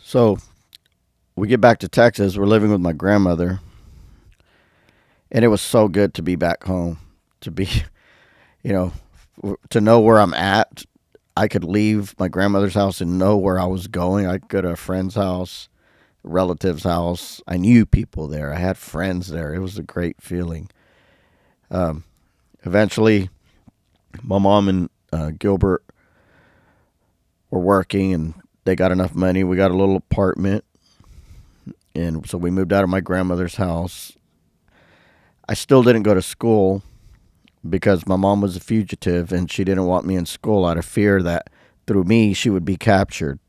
So we get back to Texas. We're living with my grandmother, and it was so good to be back home. To be, you know, to know where I'm at. I could leave my grandmother's house and know where I was going. I could go to a friend's house, a relative's house. I knew people there. I had friends there. It was a great feeling. Um, Eventually, my mom and Gilbert were working, and they got enough money. We got a little apartment, and so we moved out of my grandmother's house. I still didn't go to school because my mom was a fugitive and she didn't want me in school out of fear that through me she would be captured.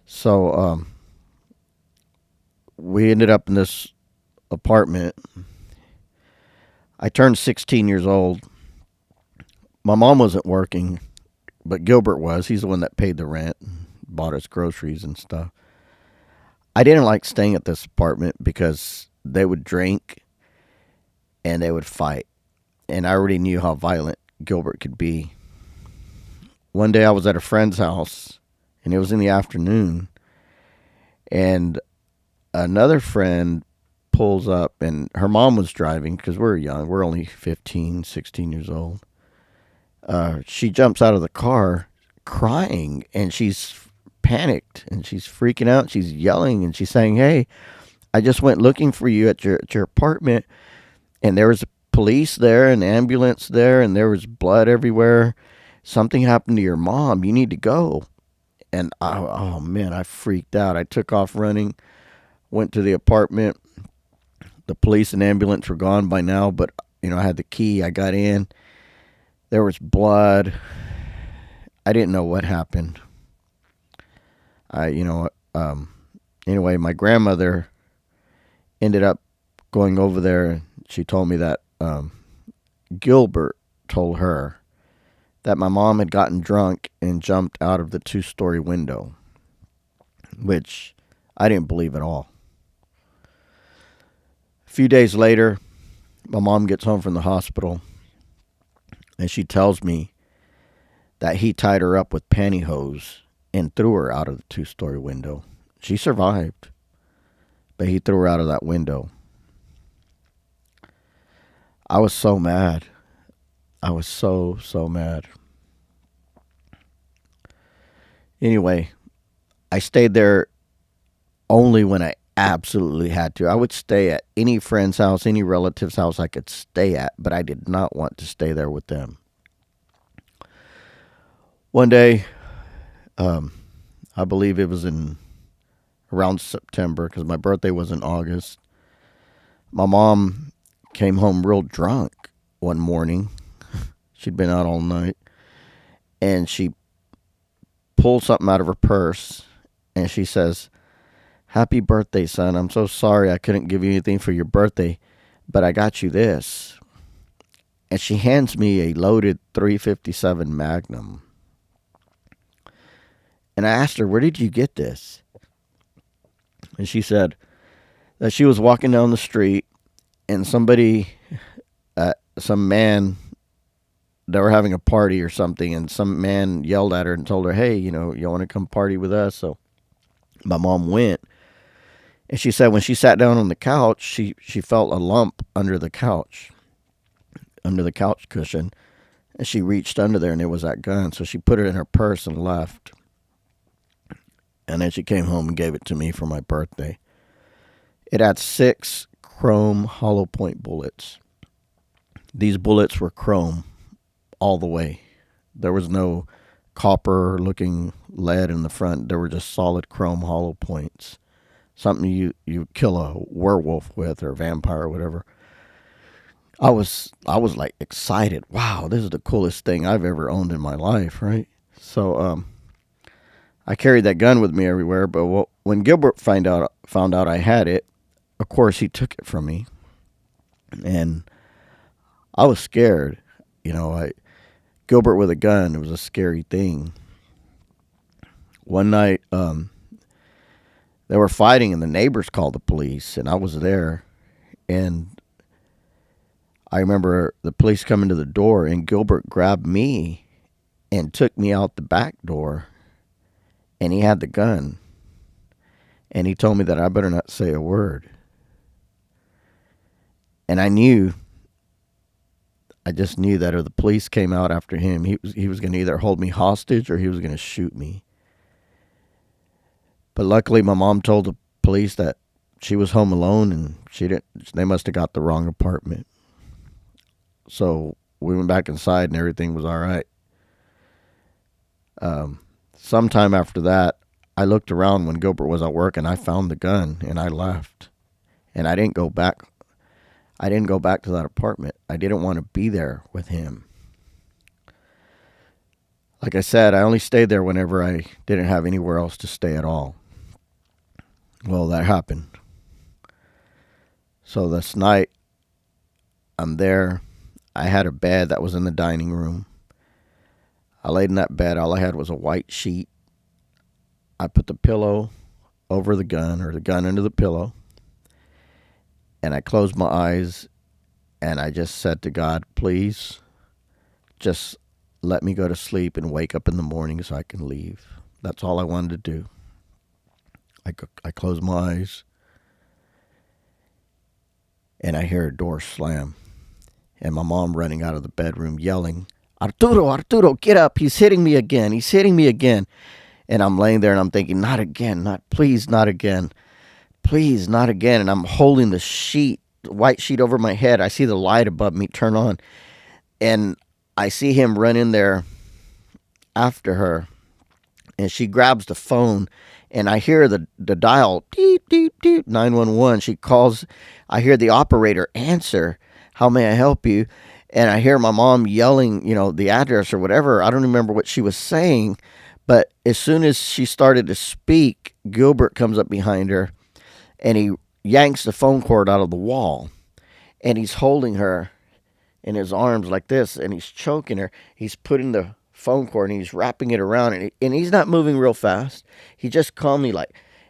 So we ended up in this apartment. I turned 16 years old. My mom wasn't working, but Gilbert was. He's the one that paid the rent, bought us groceries and stuff. I didn't like staying at this apartment because they would drink and they would fight. And I already knew how violent Gilbert could be. One day I was at a friend's house and it was in the afternoon, and another friend pulls up, and her mom was driving because we're young. We're only 15, 16 years old. She jumps out of the car crying, and she's panicked and she's freaking out. She's yelling and she's saying, "Hey, I just went looking for you at your apartment, and there was police there, an ambulance there, and there was blood everywhere. Something happened to your mom. You need to go." And oh man, I freaked out. I took off running, went to the apartment. The police and ambulance were gone by now, but I had the key. I got in. There was blood. I didn't know what happened. I, you know, anyway, my grandmother ended up going over there. She told me that Gilbert told her that my mom had gotten drunk and jumped out of the two-story window, which I didn't believe at all. A few days later, my mom gets home from the hospital and she tells me that he tied her up with pantyhose and threw her out of the two-story window. She survived, but he threw her out of that window. I was so mad. I was so mad. Anyway, I stayed there only when I absolutely had to. I would stay at any friend's house, any relative's house I could stay at, but I did not want to stay there with them. One day, I believe it was in around September because my birthday was in August. My mom came home real drunk one morning. She'd been out all night, and she pulled something out of her purse, and she says, "Happy birthday, son. I'm so sorry I couldn't give you anything for your birthday, but I got you this." And she hands me a loaded 357 Magnum. And I asked her, "Where did you get this?" And she said that she was walking down the street, and some man, they were having a party or something, and some man yelled at her and told her, "Hey, you want to come party with us?" So my mom went. And she said when she sat down on the couch, she felt a lump under the couch cushion. And she reached under there, and it was that gun. So she put it in her purse and left. And then she came home and gave it to me for my birthday. It had 6 chrome hollow point bullets. These bullets were chrome all the way. There was no copper looking lead in the front. There were just solid chrome hollow points. Something you kill a werewolf with, or a vampire or whatever. I was like excited. Wow, this is the coolest thing I've ever owned in my life, right? So I carried that gun with me everywhere. But when Gilbert found out I had it, of course he took it from me, and I was scared. Gilbert with a gun, it was a scary thing. One night, they were fighting, and the neighbors called the police, and I was there. And I remember the police coming to the door, and Gilbert grabbed me and took me out the back door, and he had the gun. And he told me that I better not say a word. And I just knew that if the police came out after him, he was going to either hold me hostage or he was going to shoot me. But luckily, my mom told the police that she was home alone and they must have got the wrong apartment. So we went back inside and everything was all right. Sometime after that, I looked around when Gilbert was at work and I found the gun and I left. And I didn't go back. I didn't go back to that apartment. I didn't want to be there with him. Like I said, I only stayed there whenever I didn't have anywhere else to stay at all. Well, that happened. So this night, I'm there. I had a bed that was in the dining room. I laid in that bed. All I had was a white sheet. I put the pillow over the gun, or the gun under the pillow. And I closed my eyes and I just said to God, please just let me go to sleep and wake up in the morning so I can leave. That's all I wanted to do. I closed my eyes and I hear a door slam and my mom running out of the bedroom yelling, Arturo, get up. He's hitting me again. He's hitting me again. And I'm laying there and I'm thinking, not again, please, not again. Please, not again. And I'm holding the white sheet over my head. I see the light above me turn on. And I see him run in there after her. And she grabs the phone. And I hear the dial, beep, beep, beep, 911. She calls. I hear the operator answer, how may I help you? And I hear my mom yelling, the address or whatever. I don't remember what she was saying. But as soon as she started to speak, Gilbert comes up behind her. And he yanks the phone cord out of the wall. And he's holding her in his arms like this. And he's choking her. He's putting the phone cord and he's wrapping it around. And he's not moving real fast. He just calmly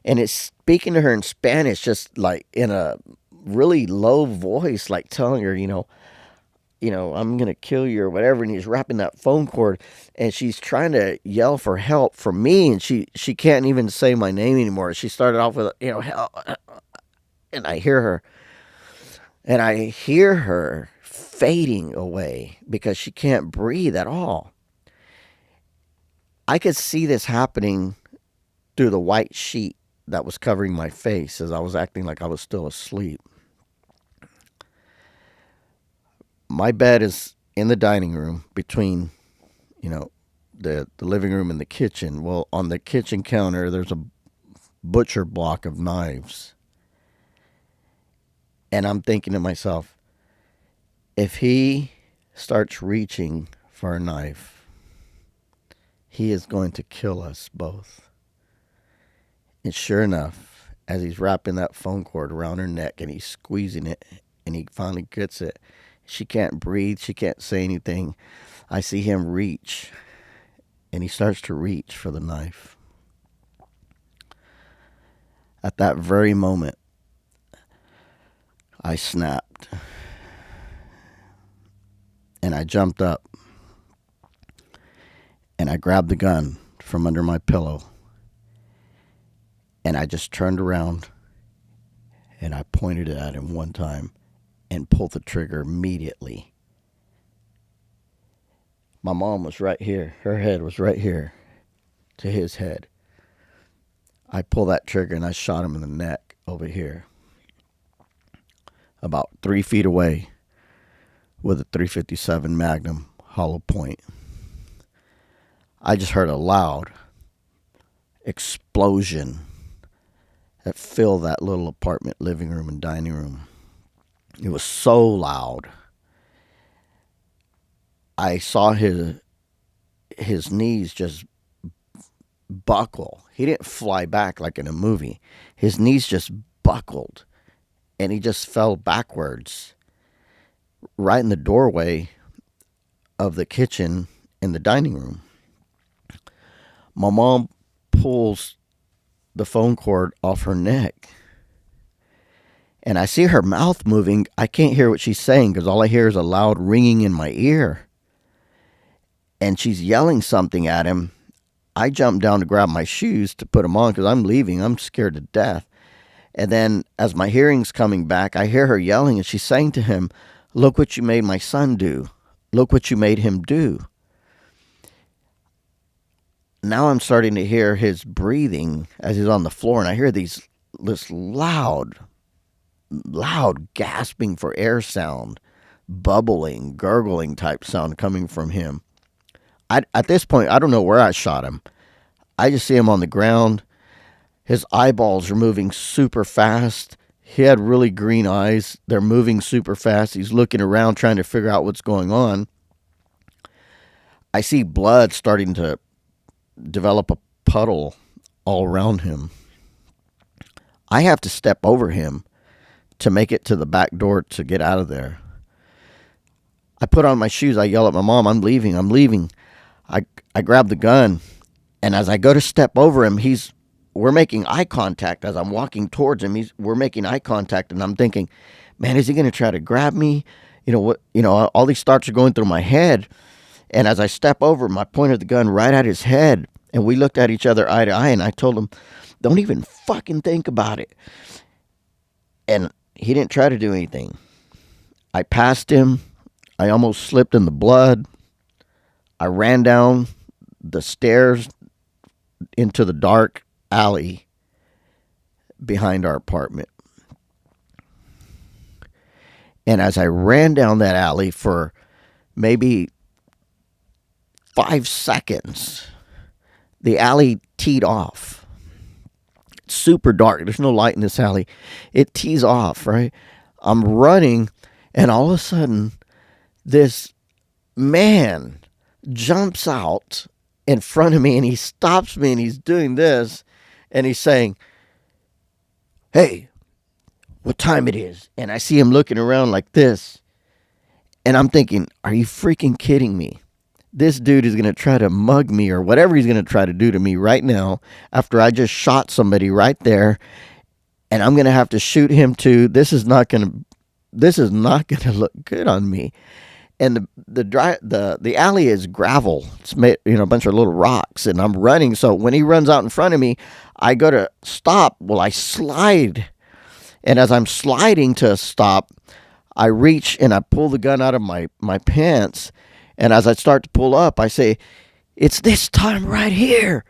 and it's speaking to her in Spanish, just like in a really low voice, like telling her, I'm going to kill you or whatever. And he's wrapping that phone cord and she's trying to yell for help from me. And she can't even say my name anymore. She started off with, help. And I hear her fading away because she can't breathe at all. I could see this happening through the white sheet that was covering my face as I was acting like I was still asleep. My bed is in the dining room between, the living room and the kitchen. Well, on the kitchen counter, there's a butcher block of knives. And I'm thinking to myself, if he starts reaching for a knife, he is going to kill us both. And sure enough, as he's wrapping that phone cord around her neck and he's squeezing it and he finally gets it, she can't breathe. She can't say anything. I see him reach and he starts to reach for the knife. At that very moment, I snapped and I jumped up and I grabbed the gun from under my pillow and I just turned around and I pointed it at him one time and pulled the trigger immediately. My mom was right here. Her head was right here to his head. I pulled that trigger and I shot him in the neck over here, about 3 feet away with a .357 Magnum hollow point. I just heard a loud explosion that filled that little apartment living room and dining room. It was so loud. I saw his knees just buckle. He didn't fly back like in a movie. His knees just buckled and he just fell backwards right in the doorway of the kitchen in the dining room. My mom pulls the phone cord off her neck and I see her mouth moving. I can't hear what she's saying because all I hear is a loud ringing in my ear. And she's yelling something at him. I jump down to grab my shoes to put them on because I'm leaving. I'm scared to death. And then as my hearing's coming back, I hear her yelling, and she's saying to him, "Look what you made my son do. Look what you made him do." Now I'm starting to hear his breathing as he's on the floor, and I hear this loud gasping for air sound, bubbling, gurgling type sound coming from him. At this point, I don't know where I shot him. I just see him on the ground. His eyeballs are moving super fast. He had really green eyes. They're moving super fast. He's looking around trying to figure out what's going on. I see blood starting to develop a puddle all around him. I have to step over him to make it to the back door to get out of there. I put on my shoes. I yell at my mom, "I'm leaving, I'm leaving." I grab the gun, and as I go to step over him, we're making eye contact. As I'm walking towards him, we're making eye contact, and I'm thinking, man, is he going to try to grab me? All these thoughts are going through my head. And as I step over him, I pointed the gun right at his head, and we looked at each other eye to eye, and I told him, "Don't even fucking think about it." And he didn't try to do anything. I passed him. I almost slipped in the blood. I ran down the stairs into the dark alley behind our apartment. And as I ran down that alley for maybe 5 seconds, the alley teed off. It's super dark. There's no light in this alley. It tees off, right? I'm running, and all of a sudden, this man jumps out in front of me, and he stops me, and he's doing this, and he's saying, "Hey, what time it is?" And I see him looking around like this, and I'm thinking, are you freaking kidding me? This dude is going to try to mug me or whatever he's going to try to do to me right now after I just shot somebody right there, and I'm going to have to shoot him too. This is not going to look good on me. And the alley is gravel. It's made, a bunch of little rocks, and I'm running. So when he runs out in front of me, I go to stop. Well, I slide, and as I'm sliding to stop, I reach and I pull the gun out of my pants. And as I start to pull up, I say, "It's this time right here."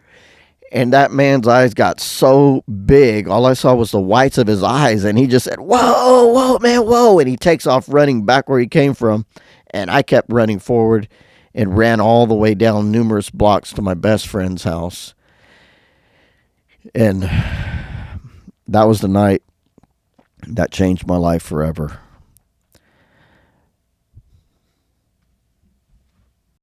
And that man's eyes got so big. All I saw was the whites of his eyes. And he just said, "Whoa, whoa, man, whoa." And he takes off running back where he came from. And I kept running forward and ran all the way down numerous blocks to my best friend's house. And that was the night that changed my life forever.